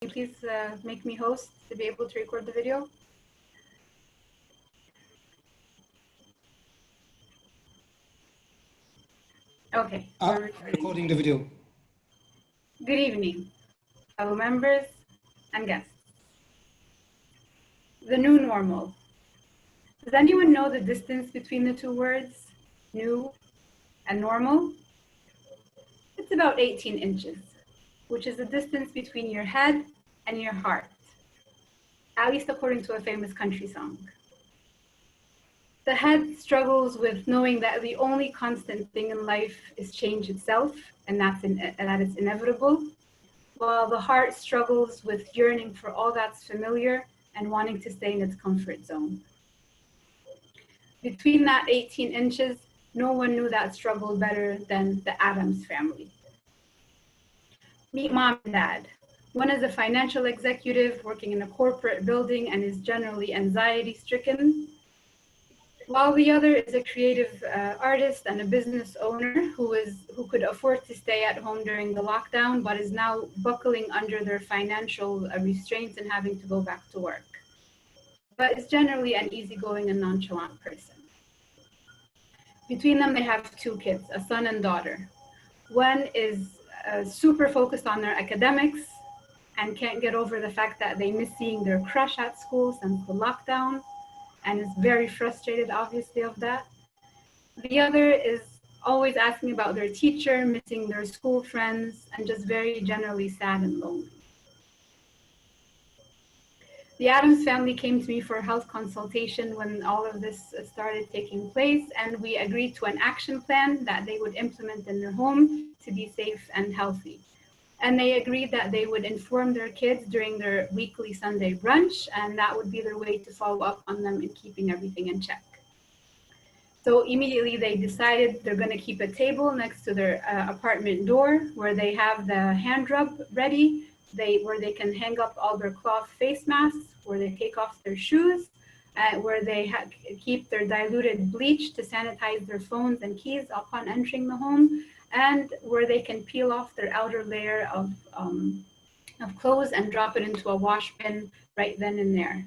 you please make me host to be able to record the video? Okay. Recording the video. Good evening, fellow members and guests. The new normal. Does anyone know the distance between the two words, new and normal? It's about 18 inches, which is the distance between your head and your heart, at least according to a famous country song. The head struggles with knowing that the only constant thing in life is change itself, and that it's inevitable, while the heart struggles with yearning for all that's familiar and wanting to stay in its comfort zone. Between that 18 inches, no one knew that struggle better than the Addams family. Meet mom and dad. One is a financial executive working in a corporate building and is generally anxiety-stricken, while the other is a creative artist and a business owner who could afford to stay at home during the lockdown, but is now buckling under their financial restraints and having to go back to work. But is generally an easygoing and nonchalant person. Between them, they have two kids, a son and daughter. One is super focused on their academics and can't get over the fact that they miss seeing their crush at school since the lockdown, and is very frustrated, obviously, of that. The other is always asking about their teacher, missing their school friends, and just very generally sad and lonely. The Addams family came to me for a health consultation when all of this started taking place, and we agreed to an action plan that they would implement in their home to be safe and healthy. And they agreed that they would inform their kids during their weekly Sunday brunch, and that would be their way to follow up on them in keeping everything in check. So immediately they decided they're going to keep a table next to their apartment door where they have the hand rub ready, where they can hang up all their cloth face masks, where they take off their shoes, where they keep their diluted bleach to sanitize their phones and keys upon entering the home, and where they can peel off their outer layer of clothes and drop it into a wash bin right then and there.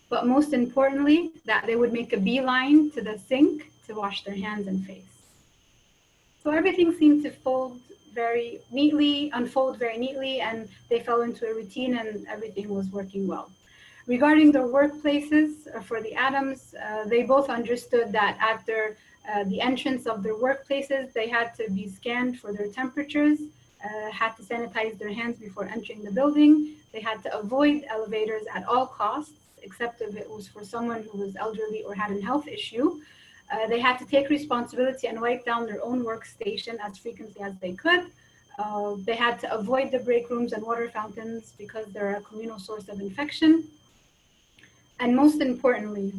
But most importantly, that they would make a beeline to the sink to wash their hands and face. So everything seemed to unfold very neatly, and they fell into a routine and everything was working well. Regarding their workplaces for the Addams, they both understood that at the entrance of their workplaces, they had to be scanned for their temperatures, had to sanitize their hands before entering the building. They had to avoid elevators at all costs, except if it was for someone who was elderly or had a health issue. They had to take responsibility and wipe down their own workstation as frequently as they could. They had to avoid the break rooms and water fountains because they're a communal source of infection. And most importantly,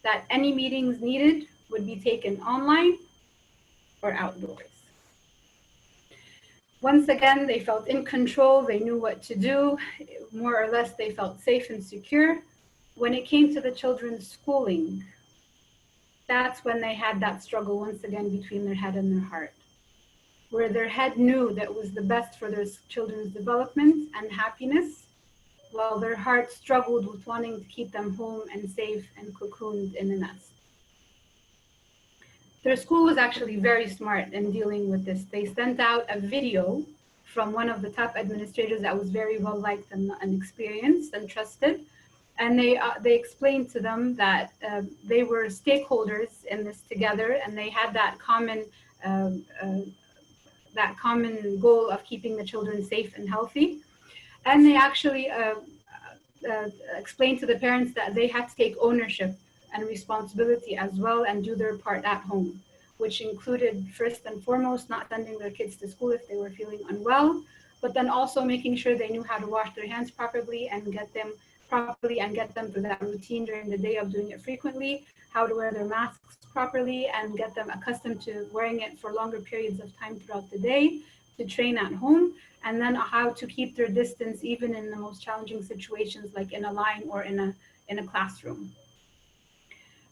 that any meetings needed would be taken online or outdoors. Once again, they felt in control, they knew what to do, more or less they felt safe and secure. When it came to the children's schooling, that's when they had that struggle once again between their head and their heart, where their head knew that was the best for their children's development and happiness, while their heart struggled with wanting to keep them home and safe and cocooned in a nest. Their school was actually very smart in dealing with this. They sent out a video from one of the top administrators that was very well liked and experienced and trusted. And they explained to them that they were stakeholders in this together, and they had that common goal of keeping the children safe and healthy. And they actually explained to the parents that they had to take ownership and responsibility as well and do their part at home, which included first and foremost not sending their kids to school if they were feeling unwell, but then also making sure they knew how to wash their hands properly and get them through that routine during the day of doing it frequently, how to wear their masks properly and get them accustomed to wearing it for longer periods of time throughout the day, to train at home, and then how to keep their distance even in the most challenging situations like in a line or in a classroom.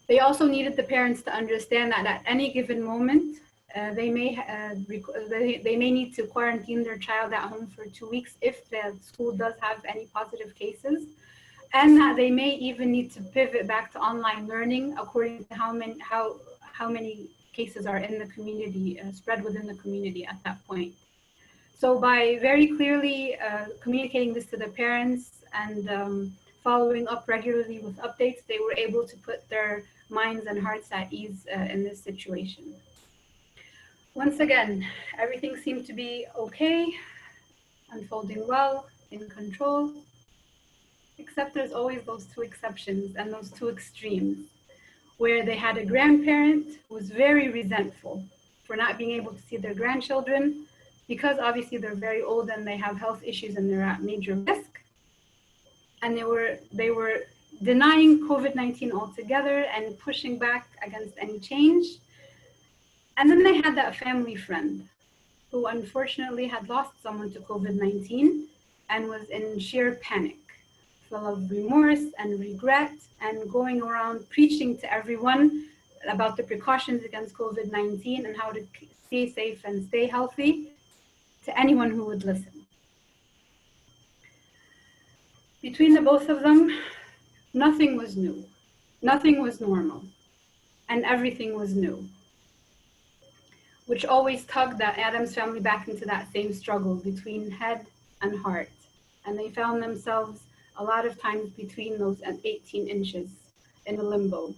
They also needed the parents to understand that at any given moment, They may need to quarantine their child at home for 2 weeks if the school does have any positive cases, and that they may even need to pivot back to online learning according to how many cases are in the community, spread within the community at that point. So by very clearly communicating this to the parents and following up regularly with updates, they were able to put their minds and hearts at ease in this situation. Once again, everything seemed to be okay, unfolding well, in control, except there's always those two exceptions and those two extremes, where they had a grandparent who was very resentful for not being able to see their grandchildren because obviously they're very old and they have health issues and they're at major risk. And they were denying COVID-19 altogether and pushing back against any change. And then they had that family friend who unfortunately had lost someone to COVID-19 and was in sheer panic, full of remorse and regret, and going around preaching to everyone about the precautions against COVID-19 and how to stay safe and stay healthy to anyone who would listen. Between the both of them, nothing was new, nothing was normal, and everything was new, which always tugged that Adam's family back into that same struggle between head and heart. And they found themselves a lot of times between those 18 inches in a limbo.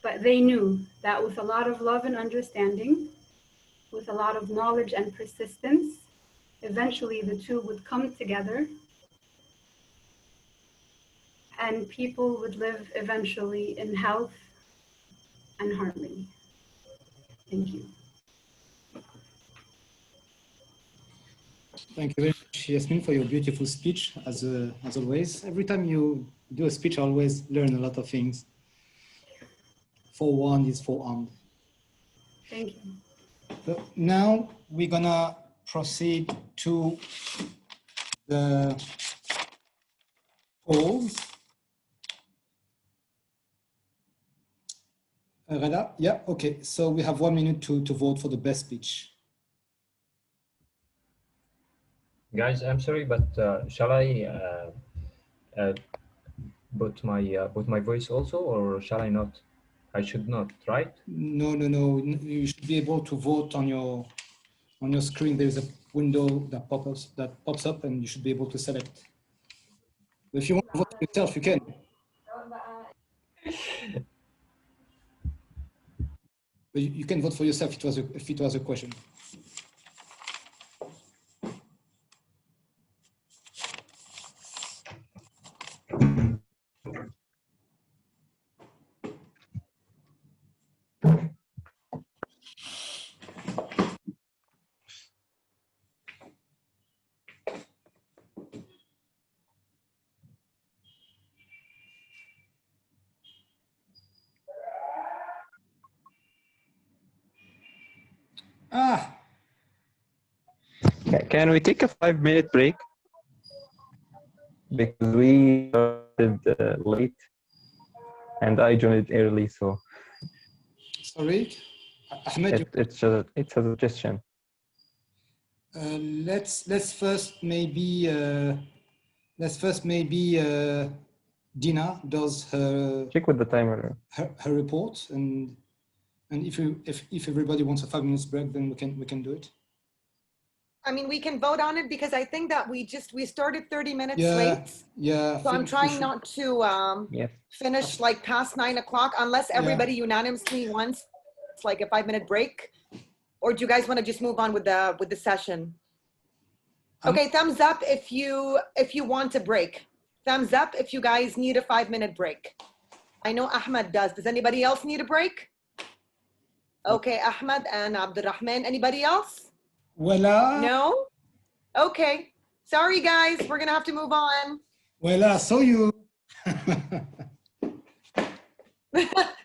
But they knew that with a lot of love and understanding, with a lot of knowledge and persistence, eventually the two would come together and people would live eventually in health and harmony. Thank you. Thank you very much, Yasmin, for your beautiful speech, as always. Every time you do a speech, I always learn a lot of things. Forewarned is forearmed. Thank you. So now we're gonna proceed to the polls. Rada? Yeah, okay. So we have 1 minute to vote for the best speech. Guys, I'm sorry, but shall I put my voice also, or shall I not? I should not, right? No. You should be able to vote on your screen. There's a window that pops up, and you should be able to select. If you want to vote for yourself, you can. But you can vote for yourself if it was a question. Can we take a 5-minute break? Because we started late and I joined early, so. Sorry, Ahmed. It's a suggestion. Let's first maybe Dina does her check with the timer. Her report, and if everybody wants a 5 minutes break, then we can do it. I mean, we can vote on it because I think that we started 30 minutes late. Yeah. So I'm trying not to finish like past 9 o'clock unless everybody unanimously wants like a 5-minute break. Or do you guys want to just move on with the session? Okay, thumbs up if you want a break. Thumbs up if you guys need a 5-minute break. I know Ahmed does. Does anybody else need a break? Okay, Ahmed and Abdurrahman. Anybody else? Voila. No? Okay. Sorry, guys. We're going to have to move on. Voila, saw you.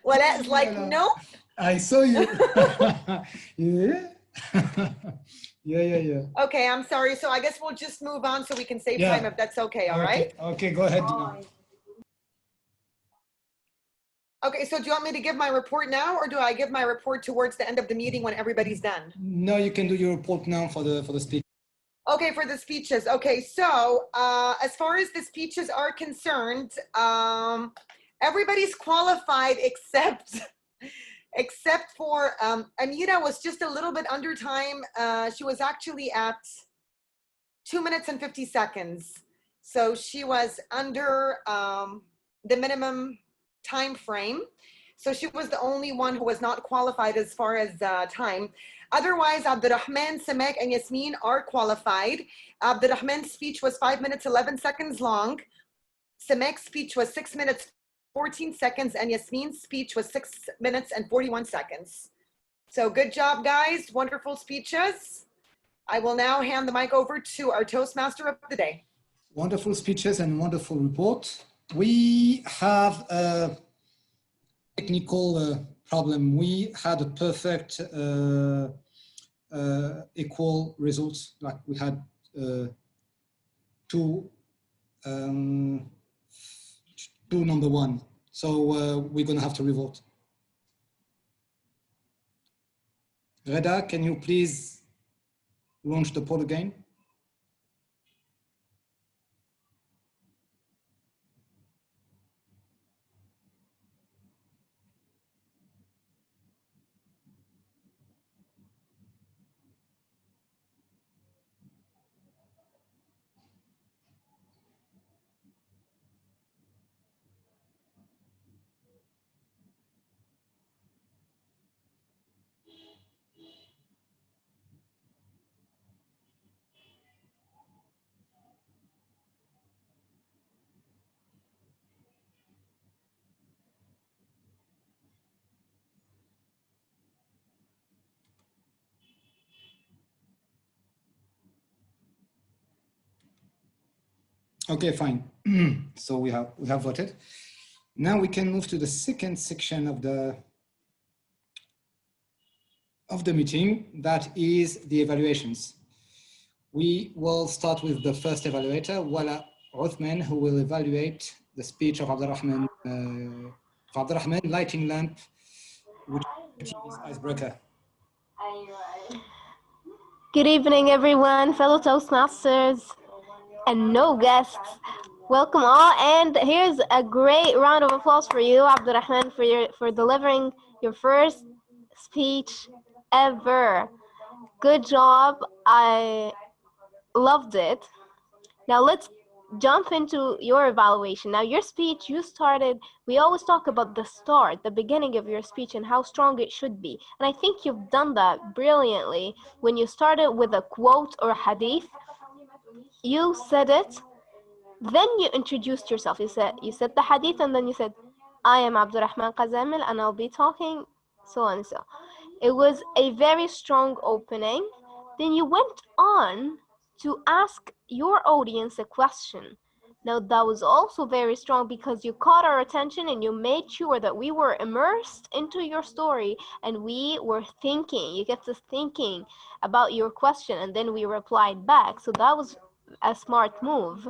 Voila is like, no? I saw you. Yeah. Yeah. Okay, I'm sorry. So I guess we'll just move on so we can save time if that's okay, all right? Okay, go ahead, Dina. Okay, so do you want me to give my report now, or do I give my report towards the end of the meeting when everybody's done? No, you can do your report now for the speech. Okay, for the speeches. Okay, so as far as the speeches are concerned, everybody's qualified except for Amira was just a little bit under time. She was actually at 2 minutes and 50 seconds. So she was under the minimum time frame. So she was the only one who was not qualified as far as time. Otherwise, Abdurrahman, Samek, and Yasmin are qualified. Abdurrahman's speech was 5 minutes, 11 seconds long. Samek's speech was 6 minutes, 14 seconds, and Yasmin's speech was 6 minutes and 41 seconds. So good job, guys. Wonderful speeches. I will now hand the mic over to our Toastmaster of the day. Wonderful speeches and wonderful report. We have a technical problem. We had a perfect equal results. Like we had two number one. So we're gonna have to revote. Reda, can you please launch the poll again? Okay, fine. So we have voted. Now we can move to the second section of the meeting, that is the evaluations. We will start with the first evaluator, Wala Uthman, who will evaluate the speech of Abdurrahman, lighting lamp, which is icebreaker. Good evening, everyone, fellow Toastmasters, and no guests. Welcome all, and here's a great round of applause for you, Abdurrahman, for delivering your first speech ever. Good job. I loved it. Now let's jump into your evaluation. Now your speech, you started, we always talk about the start, the beginning of your speech and how strong it should be. And I think you've done that brilliantly. When you started with a quote or hadith, you said it, then you introduced yourself. You said the hadith, and then you said, I am Abdurrahman Qazamil and I'll be talking so and so. It was a very strong opening. Then you went on to ask your audience a question. Now that was also very strong because you caught our attention and you made sure that we were immersed into your story and we were thinking. You kept us thinking about your question and then we replied back. So that was a smart move.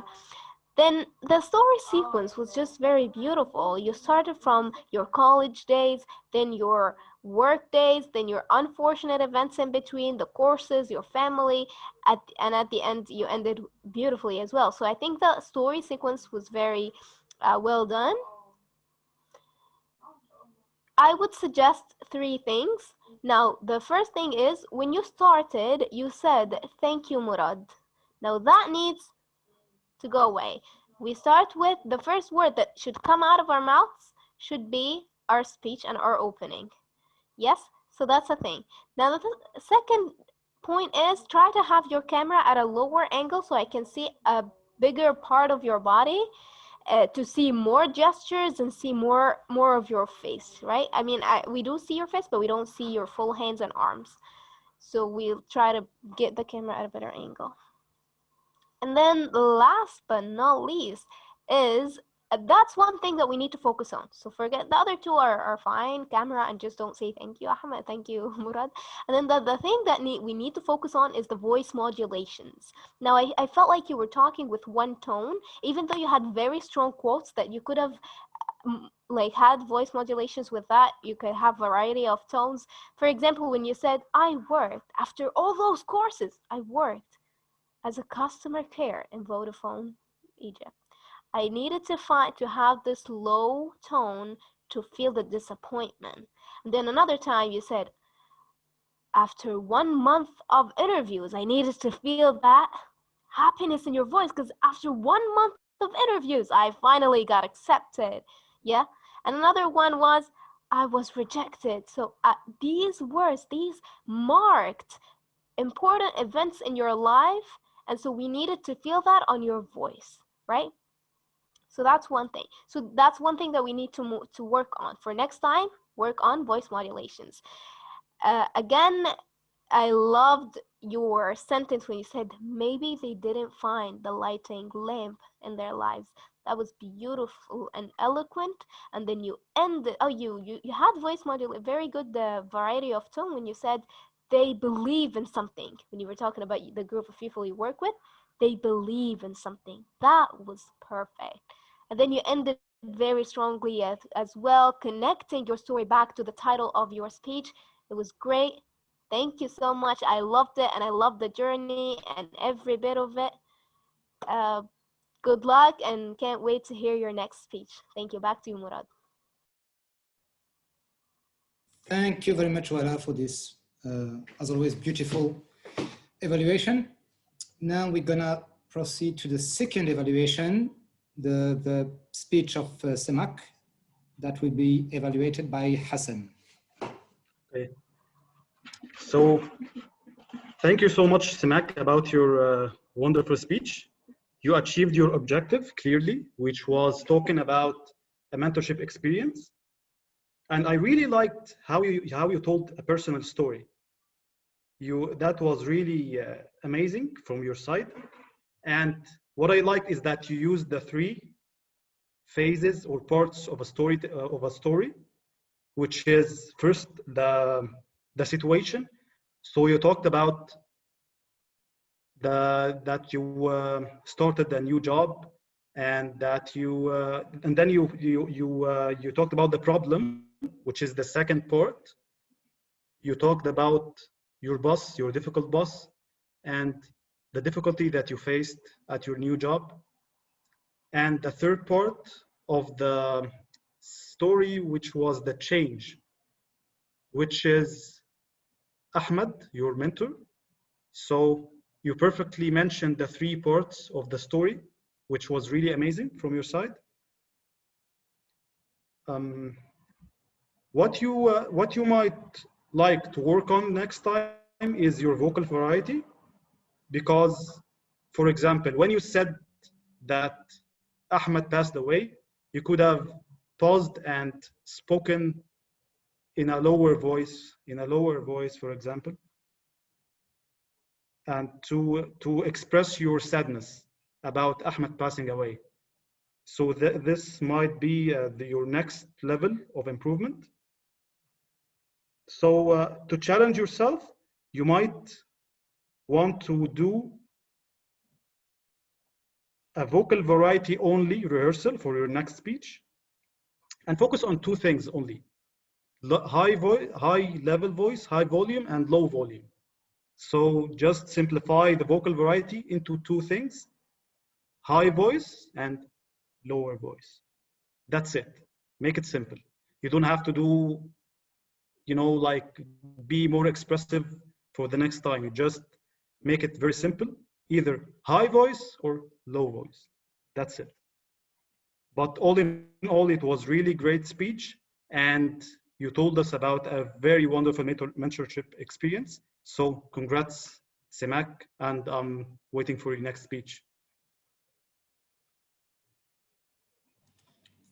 Then the story sequence was just very beautiful. You started from your college days, then your work days, then your unfortunate events in between, the courses, your family, and at the end you ended beautifully as well. So I think the story sequence was very well done. I would suggest 3 things. Now the first thing is, when you started, you said, thank you, Murad. Now that needs to go away. We start with the first word that should come out of our mouths should be our speech and our opening. Yes, so that's a thing. Now the second point is, try to have your camera at a lower angle so I can see a bigger part of your body, to see more gestures and see more of your face, right? I mean, we do see your face, but we don't see your full hands and arms. So we'll try to get the camera at a better angle. And then last but not least is, that's one thing that we need to focus on. So forget the other two are fine, camera, and just don't say thank you, Ahmed, thank you, Murad. And then the thing that we need to focus on is the voice modulations. Now, I felt like you were talking with one tone, even though you had very strong quotes that you could have like had voice modulations with that, you could have variety of tones. For example, when you said, I worked, after all those courses, I worked as a customer care in Vodafone Egypt. I needed to have this low tone to feel the disappointment. And then another time you said, after 1 month of interviews, I needed to feel that happiness in your voice, because after 1 month of interviews, I finally got accepted. Yeah. And another one was, I was rejected. So these words, these marked important events in your life. And so we needed to feel that on your voice, right? So that's one thing. So that's one thing that we need to work on. For next time, work on voice modulations. Again, I loved your sentence when you said maybe they didn't find the lighting lamp in their lives. That was beautiful and eloquent. And then you ended, you had voice modulation, very good variety of tone when you said they believe in something. When you were talking about the group of people you work with, they believe in something. That was perfect. And then you ended very strongly as well, connecting your story back to the title of your speech. It was great. Thank you so much. I loved it, and I loved the journey and every bit of it. Good luck, and can't wait to hear your next speech. Thank you. Back to you, Murad. Thank you very much, Wala, for this, as always, beautiful evaluation. Now we're gonna proceed to the second evaluation, the speech of Semak, that will be evaluated by Hassan. Okay. So, thank you so much, Semak, about your wonderful speech. You achieved your objective clearly, which was talking about a mentorship experience. And I really liked how you told a personal story. That was really amazing from your side. And what I liked is that you used the 3 phases or parts of a story, which is first the situation. So you talked about that you started a new job, and that and then you talked about the problem, which is the second part. You talked about your boss, your difficult boss, and the difficulty that you faced at your new job. And the third part of the story, which was the change, which is Ahmed, your mentor. So you perfectly mentioned the 3 parts of the story, which was really amazing from your side. What you might like to work on next time is your vocal variety, because, for example, when you said that Ahmed passed away, you could have paused and spoken in a lower voice, for example, and to express your sadness about Ahmed passing away. So this might be your next level of improvement. So to challenge yourself, you might want to do a vocal variety only rehearsal for your next speech, and focus on 2 things only: high level voice, high volume, and low volume. So just simplify the vocal variety into 2 things: high voice and lower voice. That's it. Make it simple. You don't have to do, like, be more expressive for the next time. You just make it very simple, either high voice or low voice. That's it. But all in all, it was really great speech, and you told us about a very wonderful mentorship experience. So congrats, Semak, and I'm waiting for your next speech.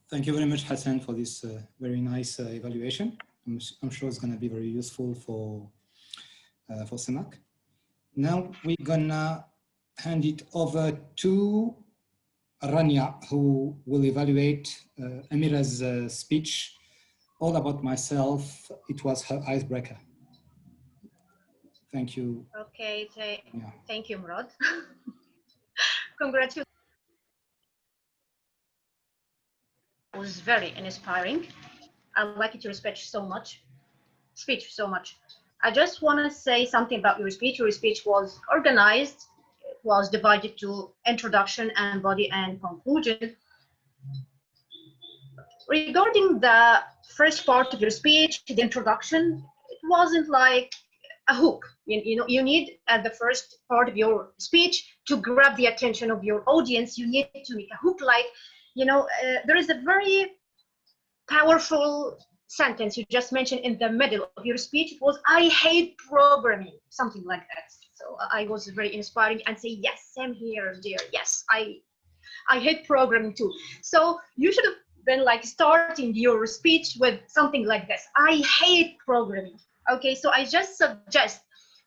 Thank you very much, Hassan, for this very nice evaluation. I'm sure it's going to be very useful for Semak. Now we're gonna hand it over to Rania, who will evaluate Amira's speech, all about myself. It was her icebreaker. Thank you. Okay, thank you, Murad. Congratulations. was very inspiring. I like your speech so much. I just want to say something about your speech. Your speech was organized, it was divided to introduction and body and conclusion. Regarding the first part of your speech, the introduction, it wasn't like a hook. You need at the first part of your speech to grab the attention of your audience. You need to make a hook, like, there is a very powerful sentence you just mentioned in the middle of your speech. It was, I hate programming, something like that. So I was very inspiring and say, yes, same here, dear. Yes, I hate programming too. So you should have been like starting your speech with something like this. I hate programming. Okay, so I just suggest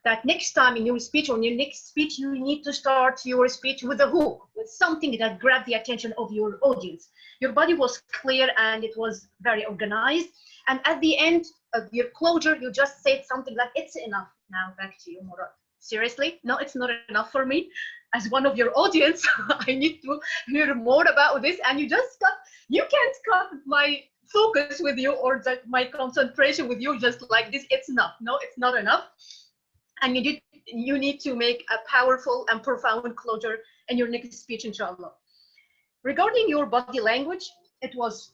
that next time in your speech or in your next speech, you need to start your speech with a hook, with something that grabs the attention of your audience. Your body was clear and it was very organized. And at the end of your closure, you just said something like, it's enough. Now back to you, Murad. Seriously? No, it's not enough for me. As one of your audience, I need to hear more about this. And you can't cut my focus with you or my concentration with you just like this. It's enough. No, it's not enough. And you need to make a powerful and profound closure in your next speech, inshallah. Regarding your body language, it was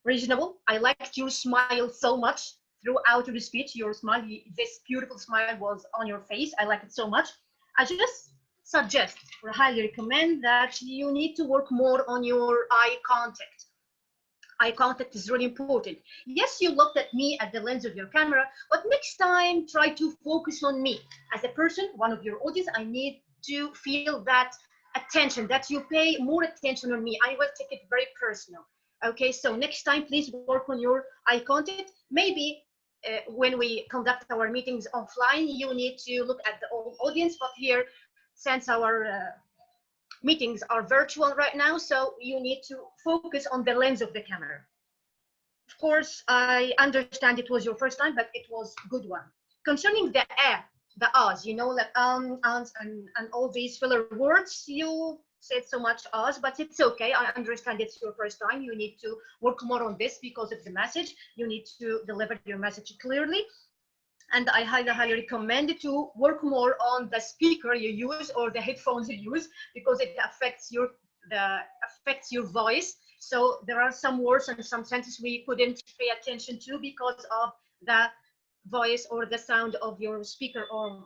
reasonable. I liked your smile so much throughout your speech. Your smile, this beautiful smile was on your face. I like it so much. I just suggest or highly recommend that you need to work more on your eye contact. Eye contact is really important. Yes, you looked at me at the lens of your camera, but next time try to focus on me. As a person, one of your audience, I need to feel that attention, that you pay more attention on me. I will take it very personal. Okay, so next time, please work on your eye contact. Maybe when we conduct our meetings offline, you need to look at the audience, but here, since our meetings are virtual right now, so you need to focus on the lens of the camera. Of course, I understand it was your first time, but it was a good one. Concerning the ahs, like ants and all these filler words, you said so much ahs, but it's okay. I understand it's your first time. You need to work more on this because of the message. You need to deliver your message clearly. And I highly recommend to work more on the speaker you use or the headphones you use, because it affects your voice. So there are some words and some sentences we couldn't pay attention to because of the voice or the sound of your speaker or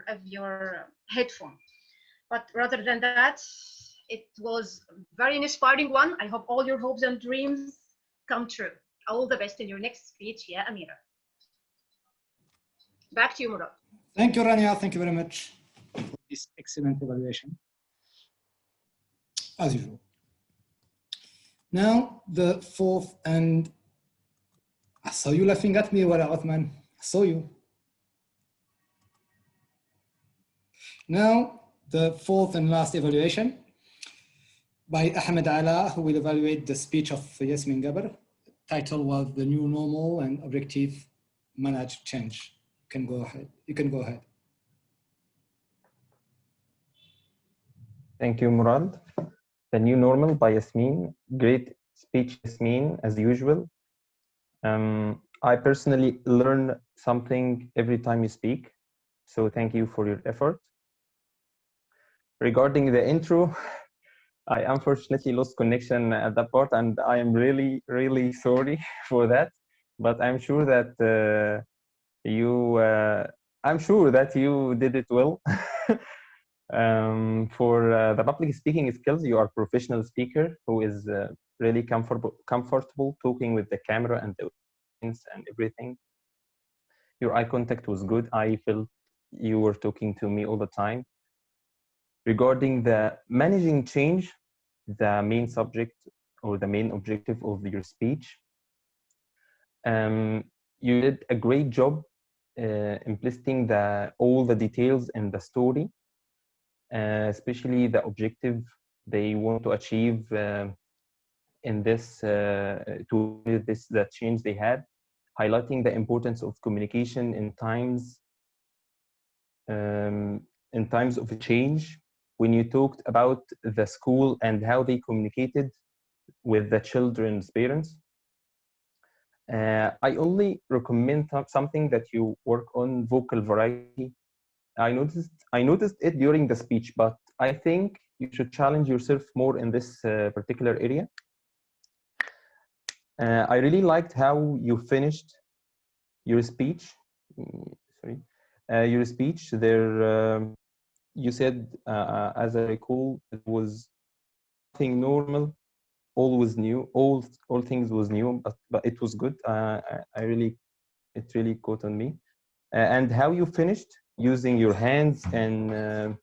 of your headphone. But rather than that, it was a very inspiring one. I hope all your hopes and dreams come true. All the best in your next speech, yeah, Amira. Back to you, Murad. Thank you, Rania. Thank you very much for this excellent evaluation, as usual. Now, the fourth, and I saw you laughing at me, Wala Othman. I saw you. Now, the fourth and last evaluation by Ahmed Ala, who will evaluate the speech of Yasmin Gaber. Title was The New Normal and Objective Managed Change. You can go ahead. Thank you, Murad. The New Normal by Yasmin. Great speech, Yasmin, as usual. I personally learn something every time you speak, so thank you for your effort. Regarding the intro, I unfortunately lost connection at that part, and I am really, really sorry for that. But I'm sure that you did it well. For the public speaking skills, you are a professional speaker who is really comfortable talking with the camera and the audience and everything. Your eye contact was good. I felt you were talking to me all the time. Regarding the managing change, the main subject or the main objective of your speech, you did a great job implementing all the details in the story, especially the objective they want to achieve in this the change they had, highlighting the importance of communication in times of change. When you talked about the school and how they communicated, with the children's parents. I only recommend something that you work on vocal variety. I noticed it during the speech, but I think you should challenge yourself more in this particular area. I really liked how you finished your speech. Your speech there. You said, as I recall, it was nothing normal, always new. All things was new, but it was good. It really caught on me. And how you finished using your hands and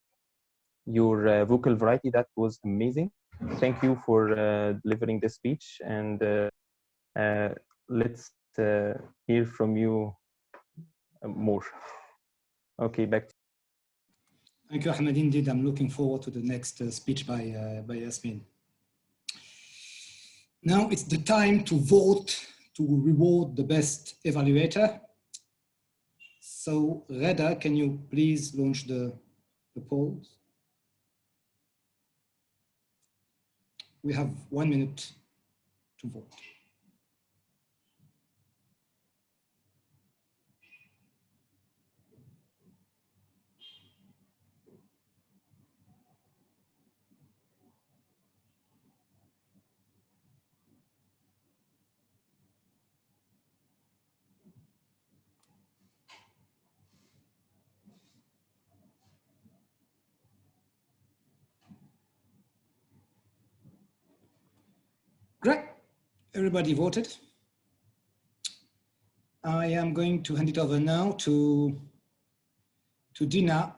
your vocal variety, that was amazing. Thank you for delivering this speech, and let's hear from you more. Okay, back to you. Thank you, Ahmed. Indeed, I'm looking forward to the next speech by Yasmin. Now it's the time to vote to reward the best evaluator. So, Reda, can you please launch the polls? We have 1 minute to vote. Great, everybody voted. I am going to hand it over now to Dina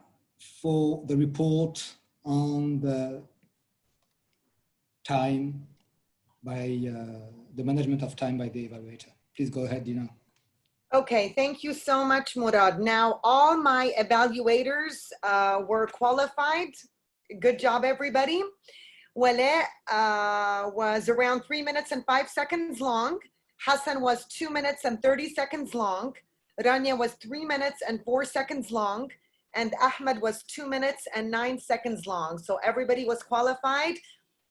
for the report on the time by the management of time by the evaluator. Please go ahead, Dina. Okay, thank you so much, Murad. Now, all my evaluators were qualified. Good job, everybody. Wale was around 3 minutes and 5 seconds long. Hassan was 2 minutes and 30 seconds long. Rania was 3 minutes and 4 seconds long. And Ahmed was 2 minutes and 9 seconds long. So everybody was qualified.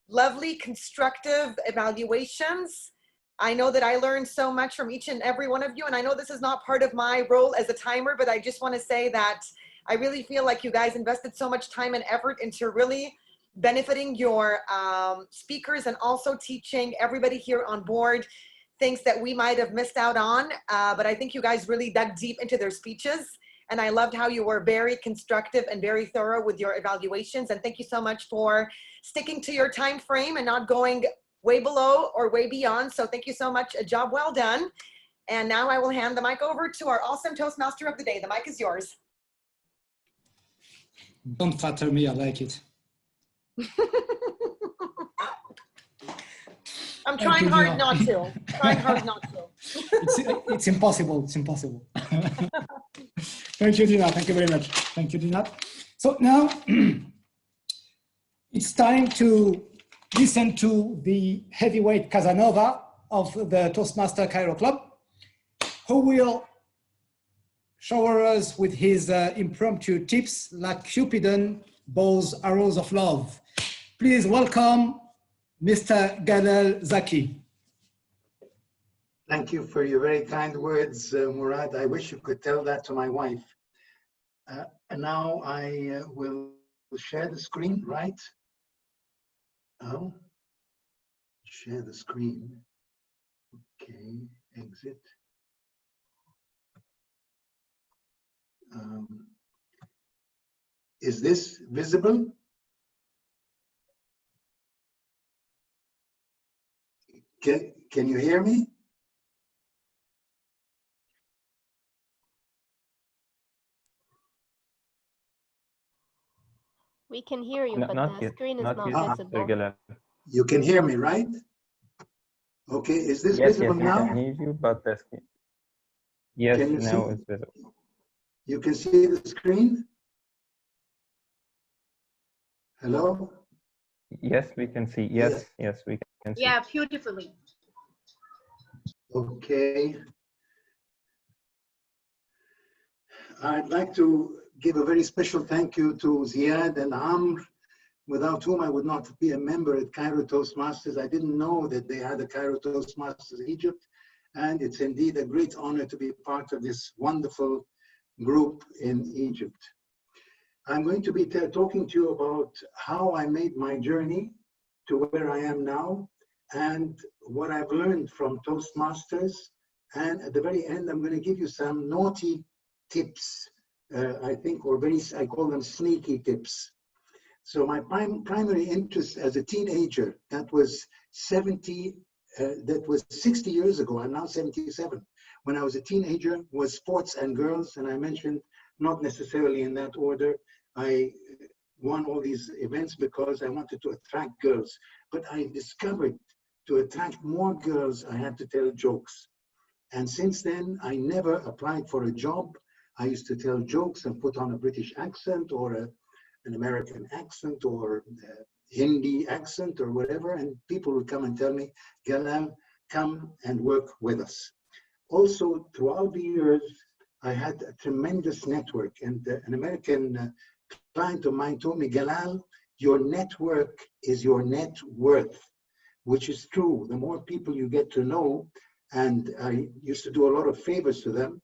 Lovely, constructive evaluations. I know that I learned so much from each and every one of you. And I know this is not part of my role as a timer, but I just want to say that I really feel like you guys invested so much time and effort into really benefiting your speakers and also teaching everybody here on board things that we might have missed out on. But I think you guys really dug deep into their speeches. And I loved how you were very constructive and very thorough with your evaluations. And thank you so much for sticking to your time frame and not going way below or way beyond. So thank you so much. A job well done. And now I will hand the mic over to our awesome Toastmaster of the day. The mic is yours. Don't flatter me, I like it. I'm trying hard not to. Trying hard not to. It's impossible. It's impossible. Thank you, Dina. Thank you very much. Thank you, Dina. So now it's time to listen to the heavyweight Casanova of the Toastmaster Cairo Club, who will shower us with his impromptu tips like Cupidon bows arrows of love. Please welcome Mr. Gadel Zaki. Thank you for your very kind words, Murad. I wish you could tell that to my wife. And now I will share the screen, right? Oh, share the screen. Okay, exit. Is this visible? Can you hear me? We can hear you, but the screen is not visible. You can hear me, right? Okay, is this visible now? Yes, I can hear you, but the screen. Yes, now it's visible. You can see the screen? Hello? Yes, we can see. Yes, we can see. Yeah, beautifully. Okay. I'd like to give a very special thank you to Ziad and Amr without whom I would not be a member at Cairo Toastmasters. I didn't know that they had a Cairo Toastmasters in Egypt, and it's indeed a great honor to be part of this wonderful group in Egypt. I'm going to be talking to you about how I made my journey to where I am now and what I've learned from Toastmasters. And at the very end, I'm going to give you some naughty tips, I think, or I call them sneaky tips. So my primary interest as a teenager, that was 60 years ago. I'm now 77. When I was a teenager, was sports and girls, and I mentioned not necessarily in that order. I won all these events because I wanted to attract girls, but I discovered to attract more girls, I had to tell jokes. And since then, I never applied for a job. I used to tell jokes and put on a British accent or an American accent or Hindi accent or whatever, and people would come and tell me, Galal, come and work with us. Also, throughout the years, I had a tremendous network, and an American client of mine told me, Galal, your network is your net worth, which is true. The more people you get to know, and I used to do a lot of favors to them,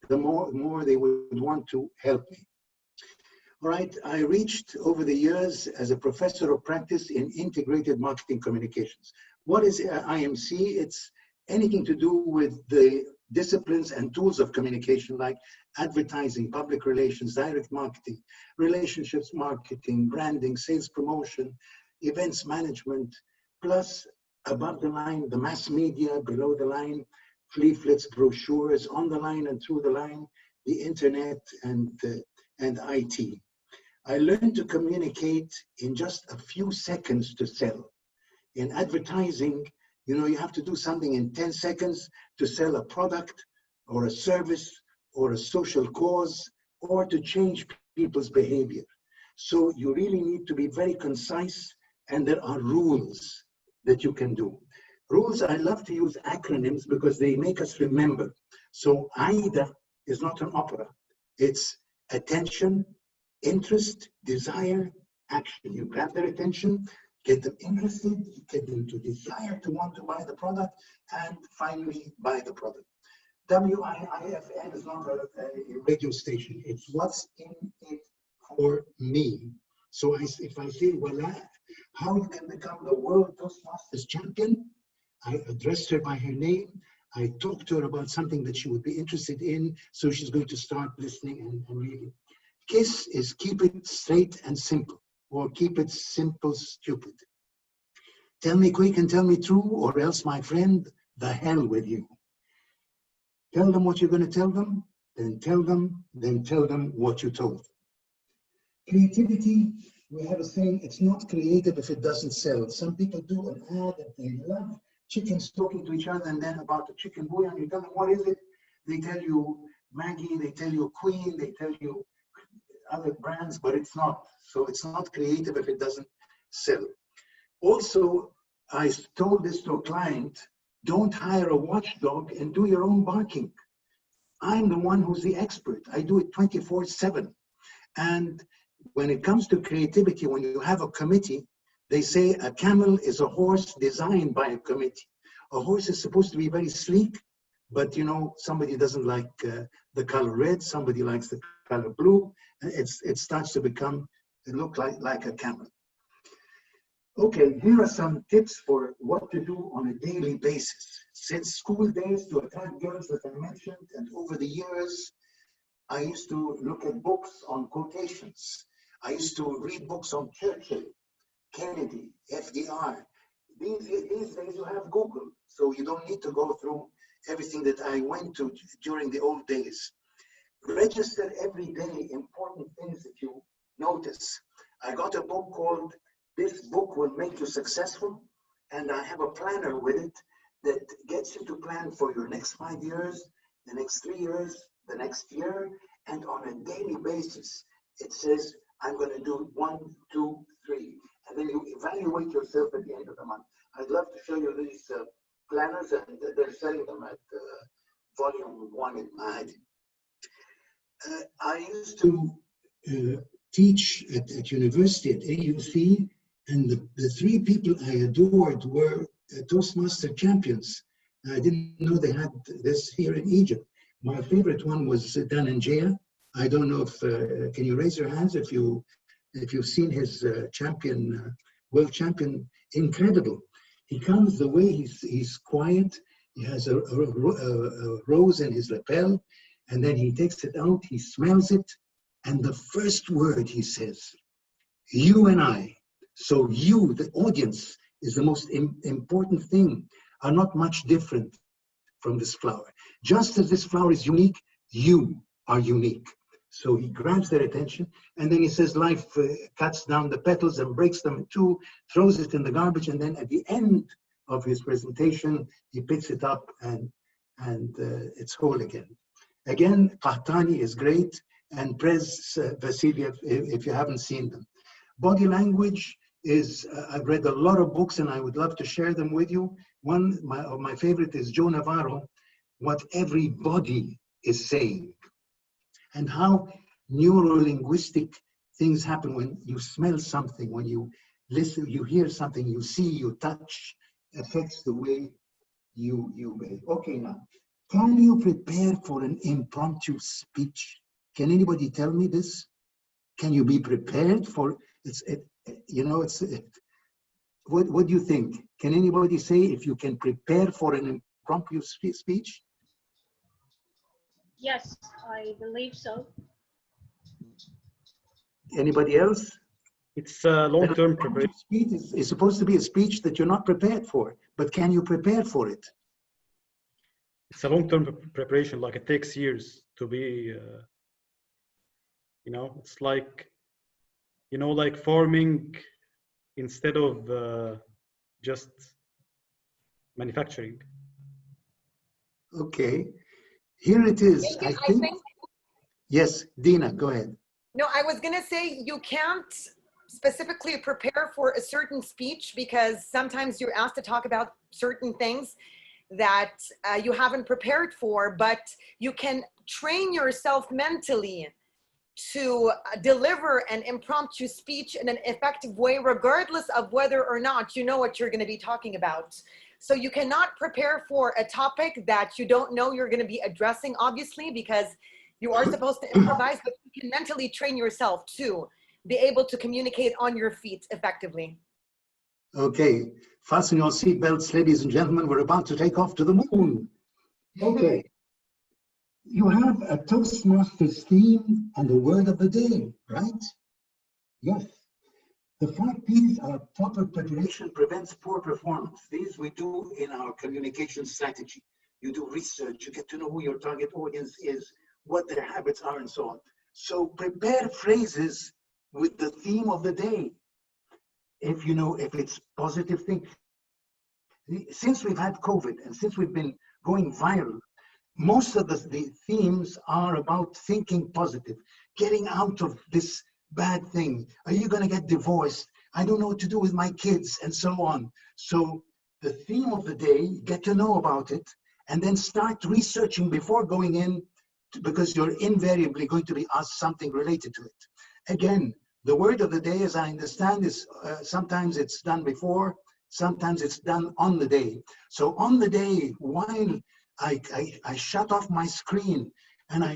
the more they would want to help me. All right, I reached over the years as a professor of practice in integrated marketing communications. What is IMC? It's anything to do with the disciplines and tools of communication like advertising, public relations, direct marketing, relationships marketing, branding, sales promotion, events management, plus above the line, the mass media, below the line, leaflets, brochures, on the line and through the line, the internet and IT. I learned to communicate in just a few seconds to sell. In advertising, you know, you have to do something in 10 seconds to sell a product or a service or a social cause or to change people's behavior. So you really need to be very concise, and there are rules that you can do. Rules, I love to use acronyms because they make us remember. So AIDA is not an opera. It's attention, interest, desire, action. You grab their attention, get them interested, get them to desire to want to buy the product, and finally buy the product. WIIFM is not a radio station. It's what's in it for me. So if I say, well, how you can become the World Toastmasters champion, I addressed her by her name. I talked to her about something that she would be interested in, so she's going to start listening and reading. KISS is keep it straight and simple, or keep it simple, stupid. Tell me quick and tell me true, or else, my friend, the hell with you. Tell them what you're going to tell them, then tell them what you told them. Creativity, we have a saying, it's not creative if it doesn't sell. Some people do an ad that they love, chickens talking to each other, and then about the chicken bouillon, you tell them, what is it? They tell you Maggie, they tell you Queen, they tell you other brands, but it's not. So it's not creative if it doesn't sell. Also, I told this to a client, don't hire a watchdog and do your own barking. I'm the one who's the expert. I do it 24/7. And when it comes to creativity, when you have a committee, they say a camel is a horse designed by a committee. A horse is supposed to be very sleek, but you know, somebody doesn't like the color red, somebody likes the color blue, and it starts to look like a camel. Okay, here are some tips for what to do on a daily basis. Since school days to attract girls that I mentioned, and over the years, I used to look at books on quotations. I used to read books on Churchill, Kennedy, FDR. These days you have Google, so you don't need to go through everything that I went to during the old days. Register every day important things that you notice. I got a book called This Book Will Make You Successful, and I have a planner with it that gets you to plan for your next 5 years, the next 3 years, the next year, and on a daily basis, it says, I'm going to do 1, 2, 3, and then you evaluate yourself at the end of the month. I'd love to show you these planners, and they're selling them at volume 1 in Mahdi. I used to teach at university at AUC And the three people I adored were Toastmaster champions. I didn't know they had this here in Egypt. My favorite one was Dan and Jaya. I don't know if, can you raise your hands if you've seen his world champion, incredible. He comes the way he's quiet. He has a rose in his lapel, and then he takes it out, he smells it, and the first word he says, you and I. So you, the audience, is the most important thing, are not much different from this flower. Just as this flower is unique, you are unique. So he grabs their attention, and then he says life cuts down the petals and breaks them in two, throws it in the garbage, and then at the end of his presentation, he picks it up and it's whole again. Again, Qahtani is great, and Prez Vasiliev, if you haven't seen them. Body language is, I've read a lot of books and I would love to share them with you. One of my favorite is Joe Navarro, What Everybody is Saying, and how neuro-linguistic things happen when you smell something, when you listen, you hear something, you see, you touch, affects the way you behave. Okay, now, can you prepare for an impromptu speech? Can anybody tell me this? Can you be prepared for what do you think? Can anybody say if you can prepare for an impromptu speech? Yes, I believe so. Anybody else? It's a long-term preparation. Speech is supposed to be a speech that you're not prepared for, but can you prepare for it? It's a long-term preparation, like it takes years to be, it's like, like farming instead of just manufacturing. Okay, here it is. I think, yes, Dina, go ahead. No, I was going to say you can't specifically prepare for a certain speech because sometimes you're asked to talk about certain things that you haven't prepared for, but you can train yourself mentally to deliver an impromptu speech in an effective way, regardless of whether or not you know what you're going to be talking about. So you cannot prepare for a topic that you don't know you're going to be addressing, obviously, because you are supposed to improvise, but you can mentally train yourself to be able to communicate on your feet effectively. Okay, fasten your seatbelts, ladies and gentlemen. We're about to take off to the moon. Okay. You have a Toastmasters theme and the word of the day, right? Yes. The 5 P's are proper preparation prevents poor performance. These we do in our communication strategy. You do research, you get to know who your target audience is, what their habits are, and so on. So prepare phrases with the theme of the day. If it's positive thing. Since we've had COVID and since we've been going viral, most of the themes are about thinking positive, getting out of this bad thing. Are you going to get divorced? I don't know what to do with my kids, and so on. So the theme of the day, get to know about it, and then start researching before going in, because you're invariably going to be asked something related to it. Again, the word of the day, as I understand, is sometimes it's done before, sometimes it's done on the day. So on the day, while I shut off my screen and I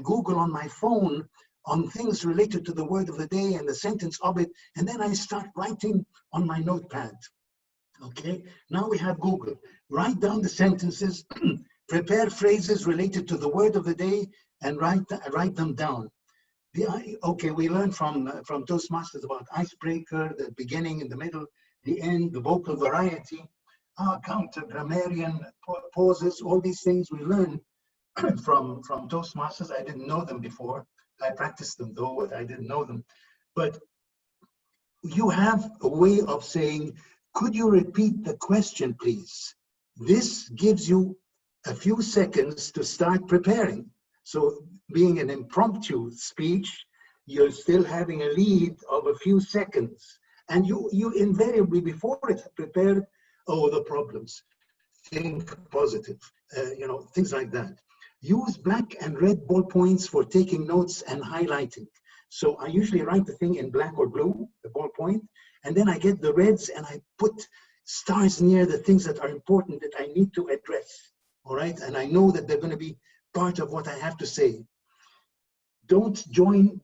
Google on my phone on things related to the word of the day and the sentence of it, and then I start writing on my notepad. Okay, now we have Google. Write down the sentences, prepare phrases related to the word of the day, and write them down. Okay, we learned from Toastmasters about icebreaker, the beginning and the middle, the end, the vocal variety, counter grammarian pauses, all these things we learned from Toastmasters. I didn't know them before. I practiced them though, but I didn't know them. But you have a way of saying, could you repeat the question, please? This gives you a few seconds to start preparing. So being an impromptu speech, you're still having a lead of a few seconds. And you invariably, before it's prepared, the problems, think positive, things like that. Use black and red ballpoints for taking notes and highlighting. So I usually write the thing in black or blue, the ballpoint, And then I get the reds and I put stars near the things that are important that I need to address. All right. And I know that they're going to be part of what I have to say. Don't join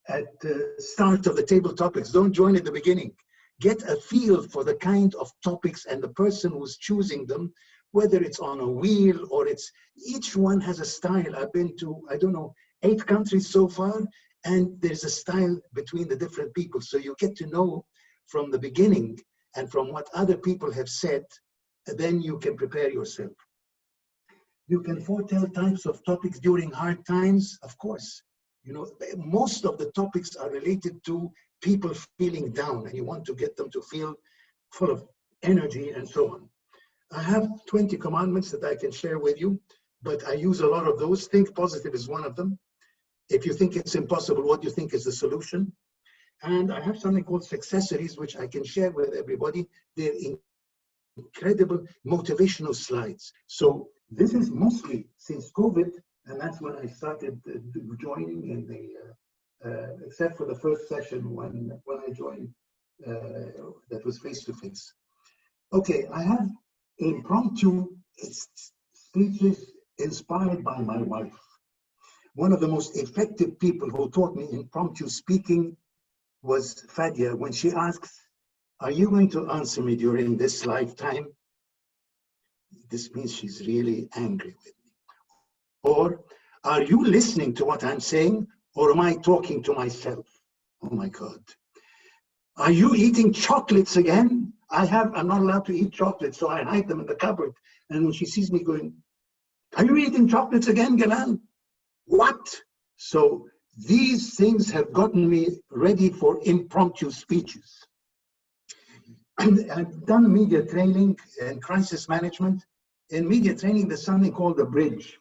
at the start of the table topics. Don't join at the beginning. Get a feel for the kind of topics and the person who's choosing them, whether it's on a wheel or it's, each one has a style. I've been to, I don't know, 8 countries so far, and there's a style between the different people. So you get to know from the beginning and from what other people have said, and then you can prepare yourself. You can foretell types of topics during hard times, of course. You know, most of the topics are related to people feeling down, and you want to get them to feel full of energy and so on. I have 20 commandments that I can share with you, but I use a lot of those. Think positive is one of them. If you think it's impossible, what do you think is the solution? And I have something called successories, which I can share with everybody. They're incredible motivational slides. So this is mostly since COVID, and that's when I started joining, and they, except for the first session when I joined, that was face-to-face. Okay, I have impromptu speeches inspired by my wife. One of the most effective people who taught me impromptu speaking was Fadia. When she asks, "Are you going to answer me during this lifetime?" This means she's really angry with me. Or, "Are you listening to what I'm saying, or am I talking to myself?" Oh my God. "Are you eating chocolates again?" I'm not allowed to eat chocolates, so I hide them in the cupboard. And when she sees me going, "Are you eating chocolates again, Galan?" What? So these things have gotten me ready for impromptu speeches. I've done media training and crisis management. In media training, there's something called a bridge.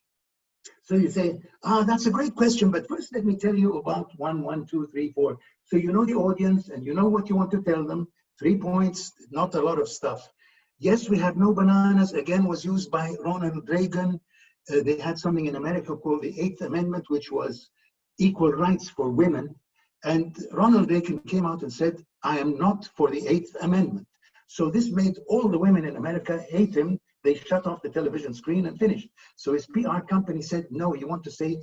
So you say, that's a great question, but first let me tell you about 1, 1, 2, 3, 4. So you know the audience and you know what you want to tell them. 3 points, not a lot of stuff. Yes, we have no bananas, again, was used by Ronald Reagan. They had something in America called the 8th Amendment, which was equal rights for women. And Ronald Reagan came out and said, "I am not for the 8th Amendment." So this made all the women in America hate him. They shut off the television screen and finished. So his PR company said, "No, you want to say,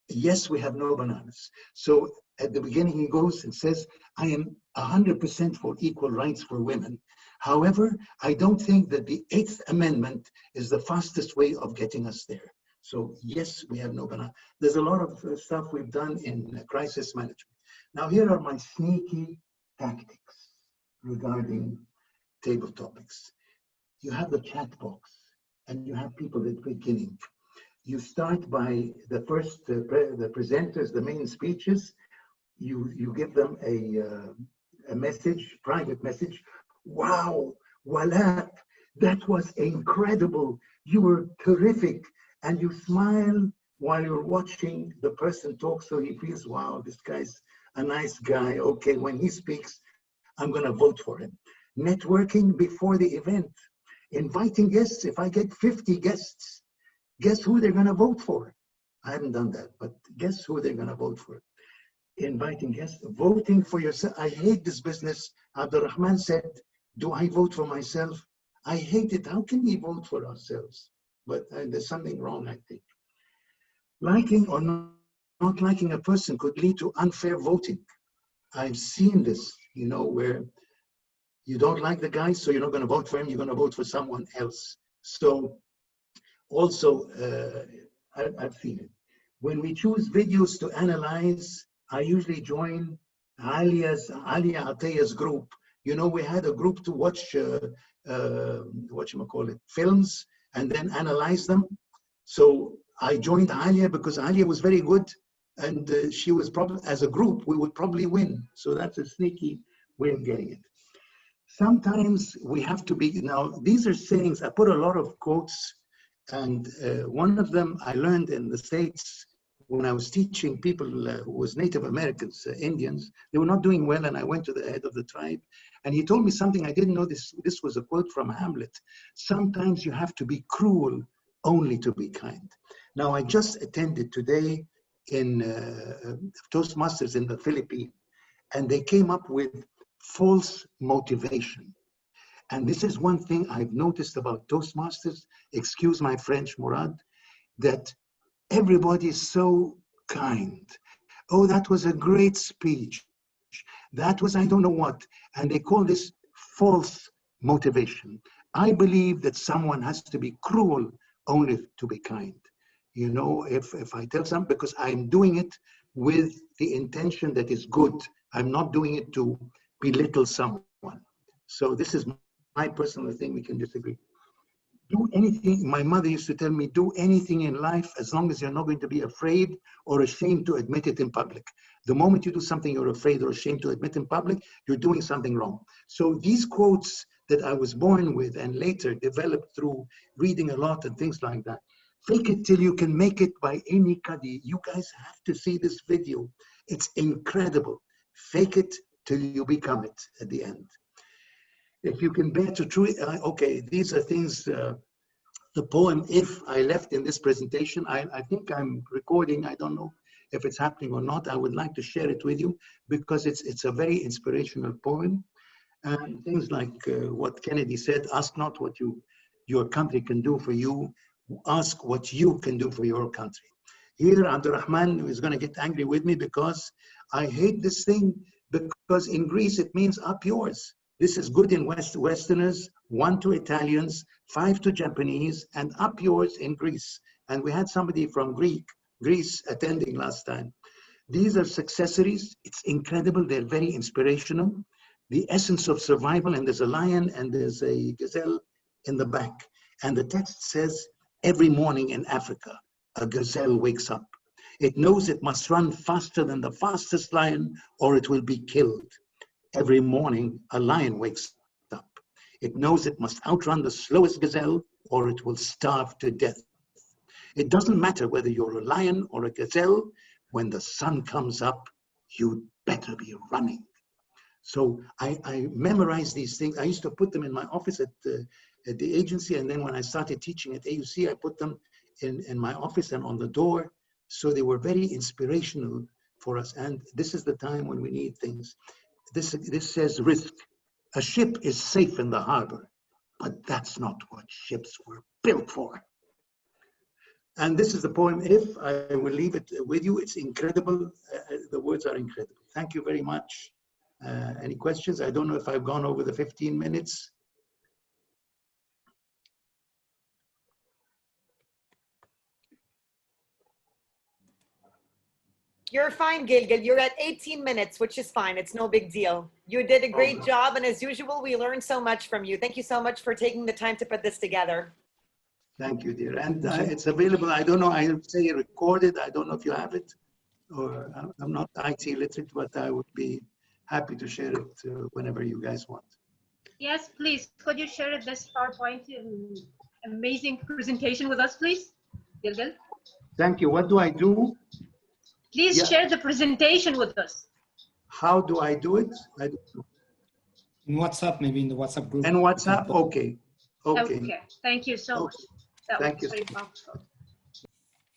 yes, we have no bananas." So at the beginning, he goes and says, "I am 100% for equal rights for women. However, I don't think that the 8th Amendment is the fastest way of getting us there. So yes, we have no banana." There's a lot of stuff we've done in crisis management. Now here are my sneaky tactics regarding table topics. You have the chat box and you have people at the beginning. You start by the first, the presenters, the main speeches. You give them a message, private message. "Wow, Walaa, that was incredible. You were terrific." And you smile while you're watching the person talk, so he feels, wow, this guy's a nice guy. Okay, when he speaks, I'm going to vote for him. Networking before the event. Inviting guests. If I get 50 guests, guess who they're going to vote for? I haven't done that, but guess who they're going to vote for? Inviting guests, voting for yourself. I hate this business. Abdurrahman said, "Do I vote for myself?" I hate it. How can we vote for ourselves? But there's something wrong, I think. Liking or not liking a person could lead to unfair voting. I've seen this, you know, where you don't like the guy, so you're not going to vote for him, you're going to vote for someone else. So also, I've seen it. When we choose videos to analyze, I usually join Alia Ataya's group. You know, we had a group to watch, films and then analyze them. So I joined Alia because Alia was very good, and she was probably, as a group, we would probably win. So that's a sneaky way of getting it. Sometimes we have to be, now these are sayings, I put a lot of quotes, and one of them I learned in the States when I was teaching people who was Native Americans, Indians. They were not doing well, and I went to the head of the tribe, and he told me something I didn't know. This was a quote from Hamlet. Sometimes you have to be cruel only to be kind. Now, I just attended today in Toastmasters in the Philippines, and they came up with false motivation. And this is one thing I've noticed about Toastmasters, excuse my French, Murad, that everybody is so kind. Oh, that was a great speech. That was I don't know what. And they call this false motivation. I believe that someone has to be cruel only to be kind. You know, if I tell someone, because I'm doing it with the intention that is good. I'm not doing it to belittle someone. So this is my personal thing, we can disagree. Do anything, my mother used to tell me, do anything in life as long as you're not going to be afraid or ashamed to admit it in public. The moment you do something you're afraid or ashamed to admit in public, you're doing something wrong. So these quotes that I was born with and later developed through reading a lot and things like that, fake it till you can make it by any Qadi. You guys have to see this video. It's incredible. Fake it till you become it at the end. If you can bear to true, okay, these are things, the poem, If, I left in this presentation. I think I'm recording, I don't know if it's happening or not. I would like to share it with you because it's a very inspirational poem. And things like what Kennedy said, ask not what your country can do for you, ask what you can do for your country. Here, Abdurrahman is gonna get angry with me because I hate this thing, because in Greece, it means up yours. This is good in Westerners, 1 to Italians, 5 to Japanese, and up yours in Greece. And we had somebody from Greece attending last time. These are successories. It's incredible. They're very inspirational. The essence of survival, and there's a lion and there's a gazelle in the back. And the text says, every morning in Africa, a gazelle wakes up. It knows it must run faster than the fastest lion or it will be killed. Every morning, a lion wakes up. It knows it must outrun the slowest gazelle or it will starve to death. It doesn't matter whether you're a lion or a gazelle. When the sun comes up, you'd better be running. So I memorized these things. I used to put them in my office at the agency. And then when I started teaching at AUC, I put them in my office and on the door. So they were very inspirational for us. And this is the time when we need things. This says risk. A ship is safe in the harbor, but that's not what ships were built for. And this is the poem, If. I will leave it with you. It's incredible. The words are incredible. Thank you very much. Any questions? I don't know if I've gone over the 15 minutes. You're fine, Gilgil. You're at 18 minutes, which is fine. It's no big deal. You did a great job. And as usual, we learned so much from you. Thank you so much for taking the time to put this together. Thank you, dear. And it's available. I don't know. I say recorded. I don't know if you have it. Or I'm not IT literate, but I would be happy to share it whenever you guys want. Yes, please. Could you share this PowerPoint amazing presentation with us, please? Gilgil? Thank you. What do I do? Please share the presentation with us. How do I do it? I don't know. In WhatsApp, maybe in the WhatsApp group. In WhatsApp? Okay. Okay. Thank you so much. That Thank you. Very powerful.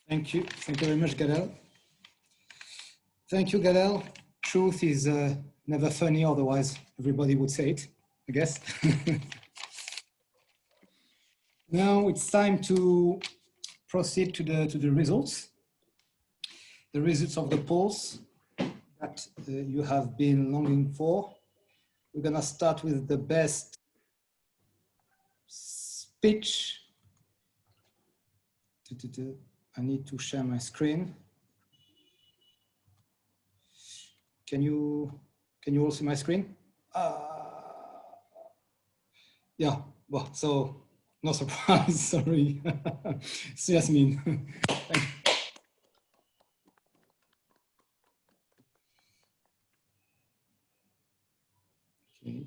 Thank you. Thank you very much, Galal. Thank you, Galal. Truth is never funny, otherwise everybody would say it, I guess. Now it's time to proceed to the results. The results of the polls that you have been longing for. We're gonna start with the best speech. I need to share my screen. Can you all see my screen? Yeah, well, so no surprise, sorry. It's Yasmin. Thank you. Okay.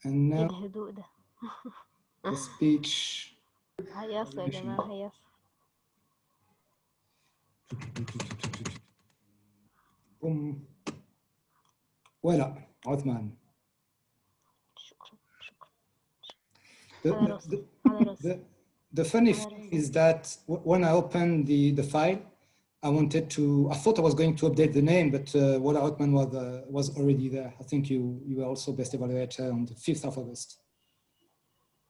And now the speech. هيص يا جماعة هيص. Boom. Voila, Othman. The funny thing is that when I open the file, I thought I was going to update the name, but Wala Othman was already there. I think you were also best evaluator on the 5th of August.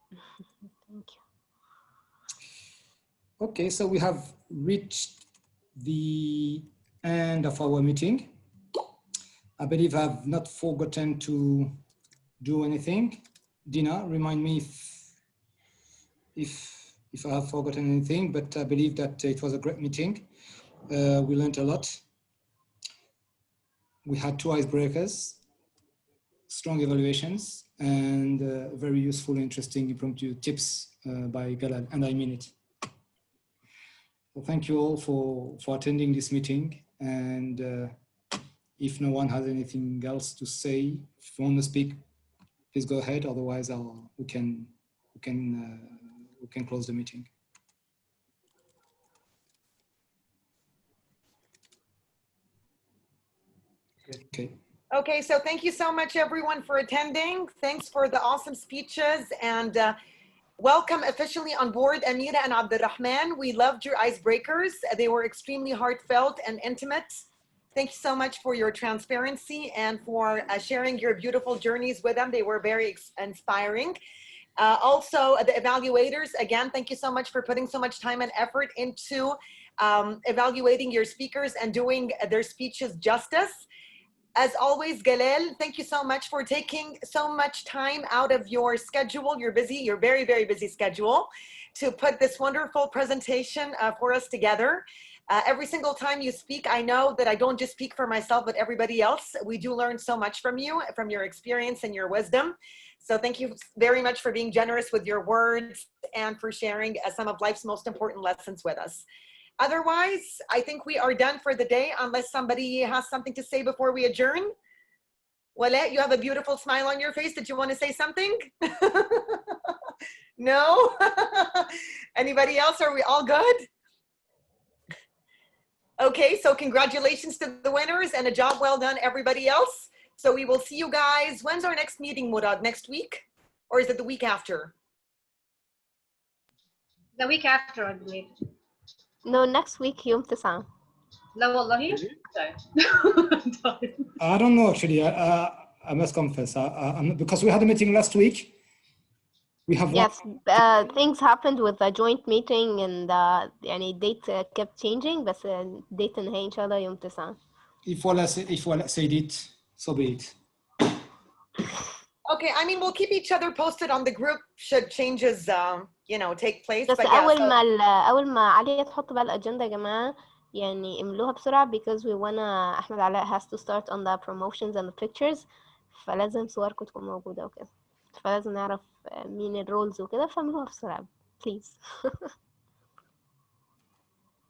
Thank you. Okay, so we have reached the end of our meeting. I believe I've not forgotten to do anything. Dina, remind me if I have forgotten anything, but I believe that it was a great meeting. We learned a lot. We had 2 icebreakers, strong evaluations, and very useful, interesting, impromptu tips by Galal, and I mean it. So thank you all for attending this meeting. And if no one has anything else to say, if you want to speak, please go ahead. Otherwise, we can close the meeting. Okay. Okay, so thank you so much, everyone, for attending. Thanks for the awesome speeches, and welcome officially on board, Amira and Abdurrahman. We loved your icebreakers. They were extremely heartfelt and intimate. Thank you so much for your transparency and for sharing your beautiful journeys with them. They were very inspiring. Also, the evaluators, again, thank you so much for putting so much time and effort into evaluating your speakers and doing their speeches justice. As always, Galal, thank you so much for taking so much time out of your schedule, your very, very busy schedule, to put this wonderful presentation for us together. Every single time you speak, I know that I don't just speak for myself, but everybody else. We do learn so much from you, from your experience and your wisdom. So thank you very much for being generous with your words and for sharing some of life's most important lessons with us. Otherwise, I think we are done for the day, unless somebody has something to say before we adjourn. Wala, you have a beautiful smile on your face. Did you want to say something? No? Anybody else? Are we all good? Okay, so congratulations to the winners and a job well done, everybody else. So we will see you guys. When's our next meeting, Murad? Next week? Or is it the week after? The week after, I believe. No, next week يوم 9. لا والله. I don't know actually. I must confess, because we had a meeting last week. We have yes, things happened with the joint meeting and يعني date kept changing, but date النهائي إن شاء الله يوم 9. If Wala said it, so be it. Okay, I mean, we'll keep each other posted on the group should changes, you know, take place. بس but yeah, أول ما عليا تحط بقى الأجندة يا جماعة يعني املوها بسرعة because we wanna أحمد علاء has to start on the promotions and the pictures فلازم صوركم تكون موجودة وكده فلازم نعرف مين الرولز وكده فاملوها بسرعة please.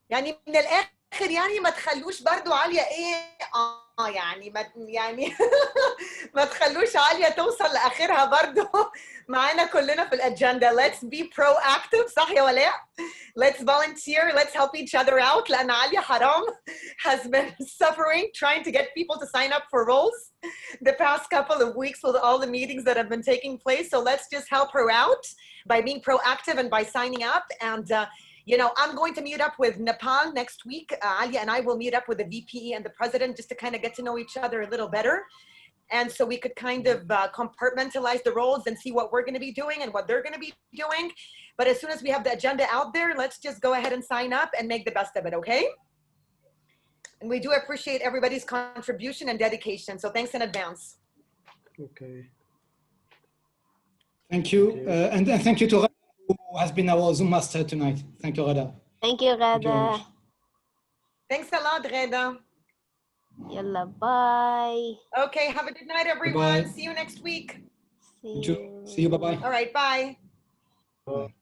يعني من الآخر يعني ما تخلوش برضو عالية إيه يعني ما تخلوش عالية توصل لآخرها برضو معانا كلنا في الأجندة. Let's be proactive صح يا ولاء؟ Let's volunteer, let's help each other out لأن عالية حرام has been suffering trying to get people to sign up for roles the past couple of weeks with all the meetings that have been taking place. So let's just help her out by being proactive and by signing up. And you know, I'm going to meet up with Nepal next week. Alia and I will meet up with the VP and the president just to kind of get to know each other a little better. And so we could kind of compartmentalize the roles and see what we're going to be doing and what they're going to be doing. But as soon as we have the agenda out there, let's just go ahead and sign up and make the best of it, okay? And we do appreciate everybody's contribution and dedication. So thanks in advance. Okay. Thank you. And thank you to Rada, who has been our Zoom master tonight. Thank you, Rada. Thank you, Rada. Thanks a lot, Reda. Yalla, bye. Okay, have a good night, everyone. Bye-bye. See you next week. See you. See you. Bye-bye. All right, bye. Bye.